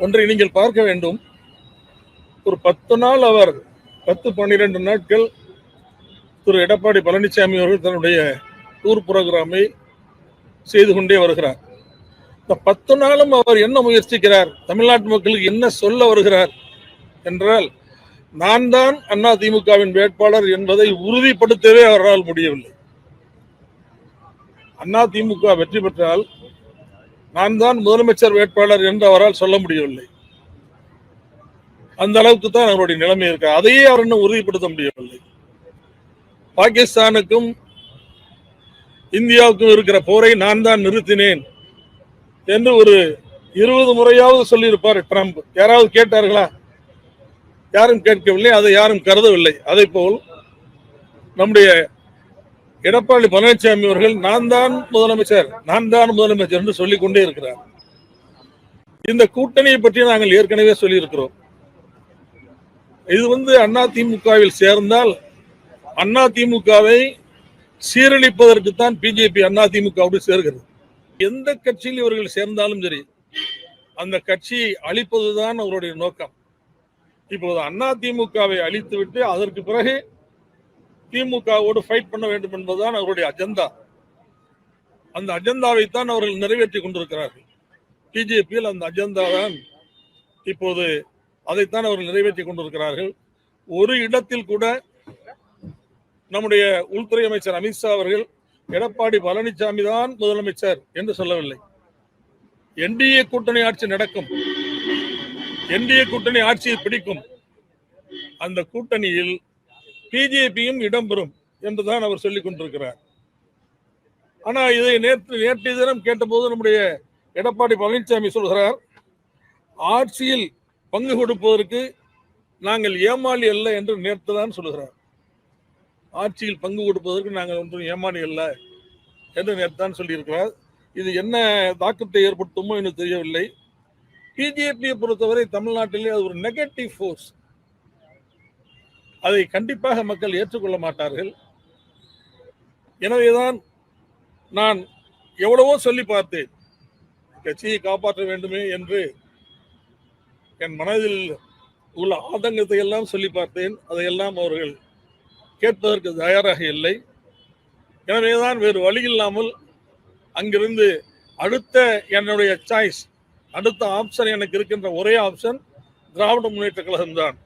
ஒன்றை நீங்கள் பார்க்க வேண்டும். ஒரு 10 நாள் அவர் 10-12 நாட்கள் திரு எடப்பாடி பழனிசாமி அவர்கள் தன்னுடைய டூர் புரோகிராமை செய்து கொண்டே வருகிறார். இந்த 10 நாளும் அவர் என்ன முயற்சிக்கிறார், தமிழ்நாட்டு மக்களுக்கு என்ன சொல்ல வருகிறார் என்றால், நான் தான் அதிமுகவின் வேட்பாளர் என்பதை உறுதிப்படுத்தவே அவரால் முடியவில்லை. அதிமுக வெற்றி பெற்றால் நான் தான் முதலமைச்சர் வேட்பாளர் என்று அவரால் சொல்ல முடியவில்லை. அந்த அளவுக்கு தான் அவருடைய நிலைமை இருக்கு. அதையே அவர் இன்னும் உறுதிப்படுத்த முடியவில்லை. பாகிஸ்தானுக்கும் இந்தியாவுக்கும் இருக்கிற போரை நான் தான் நிறுத்தினேன் என்று ஒரு 20 முறையாவது சொல்லியிருப்பார் ட்ரம்ப். யாராவது கேட்டார்களா? யாரும் கேட்கவில்லை, அதை யாரும் கருதவில்லை. அதே போல் நம்முடைய எடப்பாடி பழனிசாமி அவர்கள் நான் தான் முதலமைச்சர் என்று சொல்லிக் கொண்டே இருக்கிறார். இந்த கூட்டணியை பற்றி நாங்கள் ஏற்கனவே சொல்லியிருக்கிறோம். இது அதிமுகவில் சேர்ந்தால் அதிமுகவை சீரழிப்பதற்குத்தான் பிஜேபி அதிமுகவோடு சேர்கிறது. எந்த கட்சியில் இவர்கள் சேர்ந்தாலும் சரி, அந்த கட்சியை அழிப்பதுதான் அவருடைய நோக்கம். இப்போது அதிமுகவை அழித்துவிட்டு அதற்கு பிறகு திமுகவோடு ஃபைட் பண்ண வேண்டும் என்பதுதான் அவருடைய அஜெண்டா. அந்த அஜெண்டாவை தான் அவர்கள் நிறைவேற்றி கொண்டிருக்கிறார்கள். பிஜேபியில் அந்த அஜெண்டா தான் இப்போது அதைத்தான் அவர்கள் நிறைவேற்றி கொண்டிருக்கிறார்கள். ஒரு இடத்தில் கூட நம்முடைய உள்துறை அமைச்சர் அமித்ஷா அவர்கள் எடப்பாடி பழனிசாமி தான் முதலமைச்சர் என்று சொல்லவில்லை. என்டிஏ கூட்டணி ஆட்சி நடக்கும், என்டிஏ கூட்டணி ஆட்சியை பிடிக்கும், அந்த கூட்டணியில் பிஜேபியும் இடம்பெறும் என்றுதான் அவர் சொல்லிக் கொண்டிருக்கிறார். ஆனா இதை நேற்றைய தினம் கேட்டபோது நம்முடைய எடப்பாடி பழனிசாமி சொல்கிறார், ஆட்சியில் பங்கு கொடுப்பதற்கு நாங்கள் ஏமாளி அல்ல என்று நேற்று தான் சொல்லுகிறார். ஆட்சியில் பங்கு கொடுப்பதற்கு நாங்கள் ஒன்றும் ஏமாளி அல்ல என்று நேற்று தான் சொல்லியிருக்கிறார். இது என்ன தாக்கத்தை ஏற்படுத்துமோ என்று தெரியவில்லை. பிஜேபியை பொறுத்தவரை தமிழ்நாட்டிலே அது ஒரு நெகட்டிவ் ஃபோர்ஸ். அதை கண்டிப்பாக மக்கள் ஏற்றுக்கொள்ள மாட்டார்கள். எனவேதான் நான் எவ்வளவோ சொல்லி பார்த்தேன், கட்சியை காப்பாற்ற வேண்டுமே என்று என் மனதில் உள்ள ஆதங்கத்தை எல்லாம் சொல்லி பார்த்தேன். அதையெல்லாம் அவர்கள் கேட்பதற்கு தயாராக இல்லை. எனவேதான் வேறு வழி இல்லாமல் அங்கிருந்து அடுத்த என்னுடைய சாய்ஸ், அடுத்த ஆப்ஷன் எனக்கு இருக்கின்ற ஒரே ஆப்ஷன் திராவிட முன்னேற்ற கழகம் தான்.